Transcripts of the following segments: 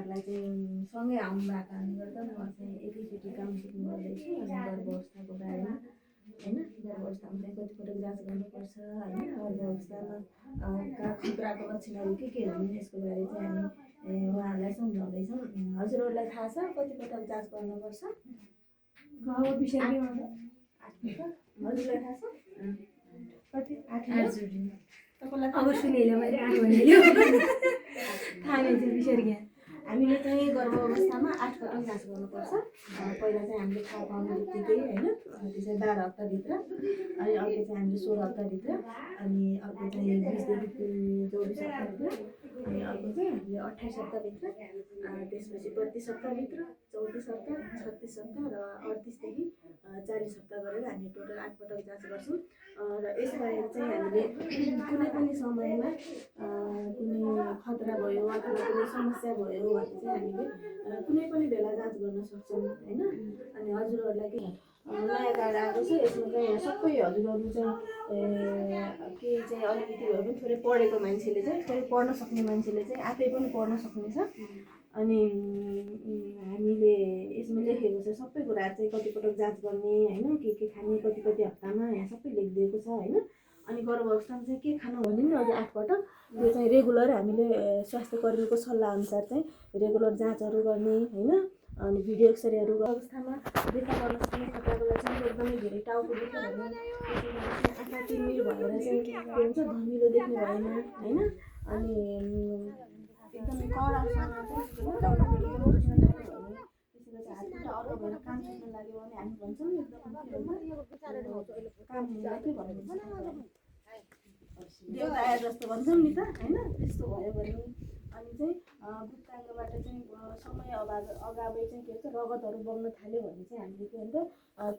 उहाँहरूलाई चाहिँ सँगै आउनु भएको कारणले गर्दा म चाहिँ एकैचोटि काउन्सिलिङ गर्दैछु अनि गर्भावस्थाको बारेमा होइन। गर्भावस्थामा चाहिँ कतिपटक जाँच गर्नुपर्छ होइन। गर्भावस्थामा खतराको लक्षणहरू के हुन् यसको बारे चाहिँ हामी उहाँहरूलाई सम्झाउँदैछौँ। हजुरहरूलाई थाहा छ कतिपटक जाँच गर्नुपर्छ? विषय के भन्छ? 8 पटक। हजुरलाई थाहा छ? कति? 8 चोटि। तपाईँलाई अब सुनेन मैले 8 भनेको थाहा नै छ विषय के। हामीले चाहिँ गर्भावस्थामा 8 पटक जाँच गर्नुपर्छ। पहिला चाहिँ हामीले थाहा पाउने बित्तिकै होइन, त्यो चाहिँ 12 हप्ताभित्र, अनि अर्को चाहिँ हामीले 16 हप्ताभित्र, अनि अर्को चाहिँ 20 देखि 24 हप्ताभित्र, अनि अर्को चाहिँ हामीले 28 हप्ताभित्र, त्यसपछि 32 हप्ताभित्र, 34 हप्ता, 36 हप्ता र 38 देखि 40 हप्ता गरेर हामीले टोटल 8 पटक जाँच गर्छौँ। र यसबाहेक चाहिँ हामीले कुनै पनि समयमा कुनै खतरा भयो अथवा कुनै समस्या भयो भने चाहिँ हामीले कुनै पनि बेला जाँच गर्न सक्छौँ होइन। अनि हजुरहरूलाई के नयाँ कार्ड आएको छ, यसमा चाहिँ सबै हजुरहरू चाहिँ केही चाहिँ अलिकति भए पनि थोरै पढेको मान्छेले चाहिँ, थोरै पढ्न सक्ने मान्छेले चाहिँ आफै पनि पढ्न सक्नेछ। अनि हामीले यसमा लेखेको छ सबै कुराहरू चाहिँ कतिपटक जाँच गर्ने होइन, के खाने कति हप्तामा यहाँ सबै लेखिदिएको छ होइन। अनि गर्भावस्थामा चाहिँ के खानु भन्ने नि अझै 8 पटक, त्यो चाहिँ रेगुलर हामीले स्वास्थ्य कर्मीको सल्लाह अनुसार चाहिँ रेगुलर जाँचहरू गर्ने होइन। अनि भिडियो एक्सरेहरू अवस्थामा देखा पर्न सक्ने खतराको लक्षण एकदमै धेरै टाउको दुख्यो भने आँखा तिमिर भएर चाहिँ के हुन्छ धमिलो देख्ने भएन होइन। अनि एकदमै कडासँग चाहिँ टाउको दुख्न थाल्यो भने त्यसले चाहिँ हात खुट्टा अर्को भएर काम छुट्न लाग्यो भने हामी भन्छौँ एकदम काम हुँदा के भन्नुहुन्छ देउता आए जस्तो भन्छौँ नि त होइन। त्यस्तो भयो भने अनि चाहिँ गुप्ताङ्गबाट चाहिँ समय अगावै चाहिँ के भन्छ रगतहरू बग्न थाल्यो भने चाहिँ हामीले के भन्छ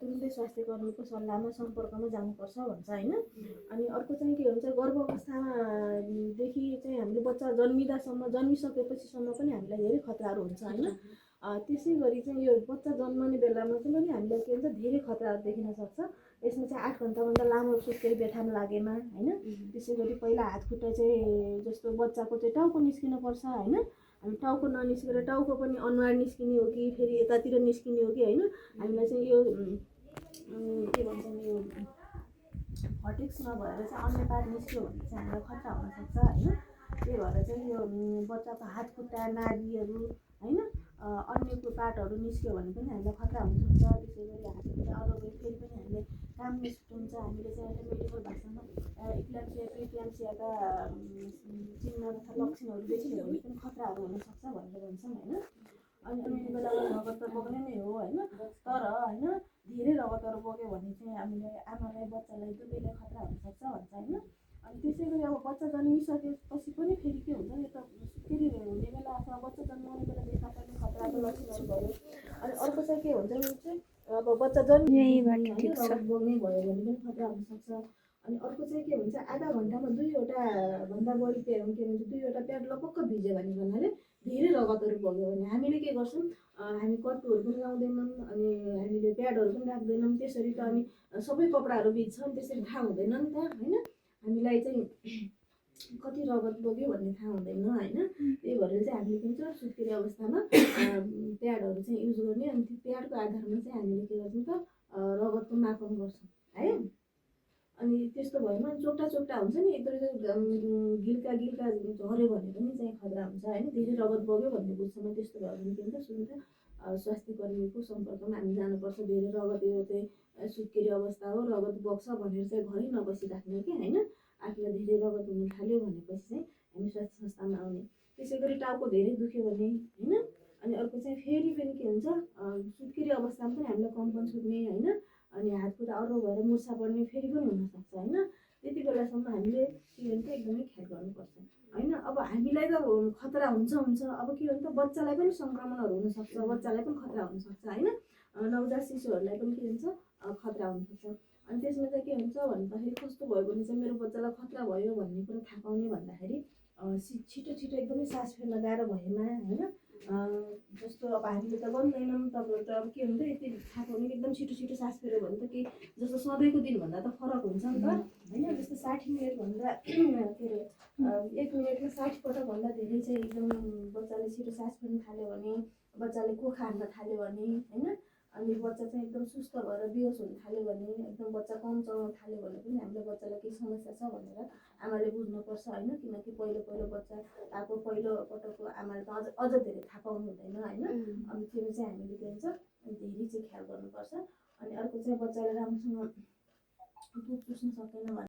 तुरुन्तै स्वास्थ्य कर्मीको सल्लाहमा सम्पर्कमा जानुपर्छ भन्छ होइन। अनि अर्को चाहिँ के हुन्छ गर्भावस्थादेखि चाहिँ हामीले बच्चा जन्मिसकेपछिसम्म पनि हामीलाई धेरै खतराहरू हुन्छ होइन। त्यसै गरी चाहिँ यो बच्चा जन्मने बेलामा चाहिँ पनि हामीलाई के भन्छ धेरै खतराहरू देखिन सक्छ। यसमा चाहिँ 8 घन्टाभन्दा लामो सुत्केरी बेथान लागेन होइन। त्यसै गरी पहिला हात खुट्टा चाहिँ जस्तो बच्चाको चाहिँ टाउको निस्किनुपर्छ होइन। हामी टाउको ननिस्केर टाउको पनि अनुहार निस्किने हो कि फेरि यतातिर निस्किने हो कि होइन। हामीलाई चाहिँ यो के भन्छौँ यो भर्टेक्स नभएर चाहिँ अन्य पार्ट निस्क्यो भने चाहिँ हामीलाई खतरा हुनसक्छ होइन। त्यही भएर चाहिँ यो बच्चाको हात खुट्टा नाडीहरू होइन अन्यको पार्टहरू निस्क्यो भने पनि हामीलाई खतरा हुनसक्छ। त्यसै गरी हात खुट्टा अरू फेरि पनि हामीले काम निस्किन्छ। हामीले चाहिँ मेडिकल भाषामा इक्लाम्सिया प्रिक्लाम्सियाका चिन्ह तथा लक्षणहरू देखियो भने पनि खतराहरू हुनसक्छ भनेर भन्छौँ होइन। अनि त्यो बेलामा रगत त बग्ने नै हो होइन। तर होइन धेरै रगतहरू बग्यो भने चाहिँ हामीले आमालाई बच्चालाई दुवैलाई खतरा हुनसक्छ भन्छ होइन। अनि त्यसै गरी अब बच्चा जन्मिसकेपछि पनि फेरि के हुन्छ यो त सुत्केरी हुने बेला अथवा बच्चा जन्माउने बेला देखा पर्ने खतराको लक्षणहरू भयो। अनि अर्को चाहिँ के हुन्छ भने चाहिँ अब बच्चा बग्ने भयो भने पनि खतरा हुनसक्छ। अनि अर्को चाहिँ के हुन्छ आधा घन्टामा 2वटा भन्दा बढी के भन्छ 2वटा प्याड लपक्क भिज्यो भने भन्नाले धेरै रगतहरू बग्यो भने हामीले के गर्छौँ हामी कट्टुहरू पनि लाउँदैनौँ अनि हामीले प्याडहरू पनि राख्दैनौँ। त्यसरी त हामी सबै कपडाहरू भिज्छौँ त्यसरी थाहा हुँदैन नि त होइन। हामीलाई चाहिँ कति रगत बग्यो भन्ने थाहा हुँदैन होइन। त्यही भएर चाहिँ हामीले के भन्छ सुत्केरी अवस्थामा प्याडहरू चाहिँ युज गर्ने। अनि त्यो प्याडको आधारमा चाहिँ हामीले के गर्छौँ त रगतको मापन गर्छौँ है। अनि त्यस्तो भएमा चोक्टा हुन्छ नि एकदमै गिल्का झऱ्यो भने पनि चाहिँ खतरा हुन्छ होइन। धेरै रगत बग्यो भन्ने बुझ्छौँ। त्यस्तो भयो भने के भन्छ सुरु स्वास्थ्य कर्मीको सम्पर्कमा हामी जानुपर्छ। धेरै रगत यो चाहिँ सुत्केरी अवस्था हो रगत बग्छ भनेर चाहिँ घरै नबसिराख्ने कि होइन। आफूलाई धेरै रगत हुन थाल्यो भनेपछि चाहिँ हामी स्वास्थ्य संस्थामा आउने। त्यसै गरी टाउको धेरै दुख्यो भने होइन। अनि अर्को चाहिँ फेरि पनि के हुन्छ सुत्केरी अवस्थामा पनि हामीलाई कम्पन छुट्ने होइन। अनि हात खुट्टा अर्रो भएर मुर्छा पर्ने फेरि पनि हुनसक्छ होइन। त्यति बेलासम्म हामीले के भन्छ एकदमै ख्याल गर्नुपर्छ होइन। अब हामीलाई त खतरा हुन्छ अब के भन्छ बच्चालाई पनि सङ्क्रमणहरू हुनसक्छ, बच्चालाई पनि खतरा हुनसक्छ होइन। नवजात शिशुहरूलाई पनि के हुन्छ खतरा हुनसक्छ। अनि त्यसमा चाहिँ के हुन्छ भन्दाखेरि कस्तो भयो भने चाहिँ मेरो बच्चालाई खतरा भयो भन्ने कुरा थाहा पाउने भन्दाखेरि छिटो एकदमै सास फेर्न गाह्रो भएमा होइन। जस्तो अब हामीले त गर्दैनौँ तपाईँहरू त अब के हुन्छ यति थाहा पाउने एकदम छिटो छिटो सास फेऱ्यो भने त के जस्तो सधैँको दिनभन्दा त फरक हुन्छ नि त होइन। जस्तो 60 मिनटभन्दा के अरे 1 मिनटमा 60 पटकभन्दा धेरै चाहिँ एकदम बच्चाले छिटो सास फेर्न थाल्यो भने, बच्चाले कोखा हान्न थाल्यो भने होइन, अनि बच्चा चाहिँ एकदम सुस्त भएर बेहोस हुन थाल्यो भने, एकदम बच्चा कम चलाउन थाल्यो भने पनि हामीले बच्चालाई केही समस्या छ भनेर आमाले बुझ्नुपर्छ होइन। किनकि पहिलो पहिलो बच्चा आएको पहिलो पटकको आमाले त अझ धेरै थाहा पाउनु हुँदैन होइन। अनि त्यो चाहिँ हामीले के भन्छ धेरै चाहिँ ख्याल गर्नुपर्छ। अनि अर्को चाहिँ बच्चाले राम्रोसँग दुध चुस्न सकेन भने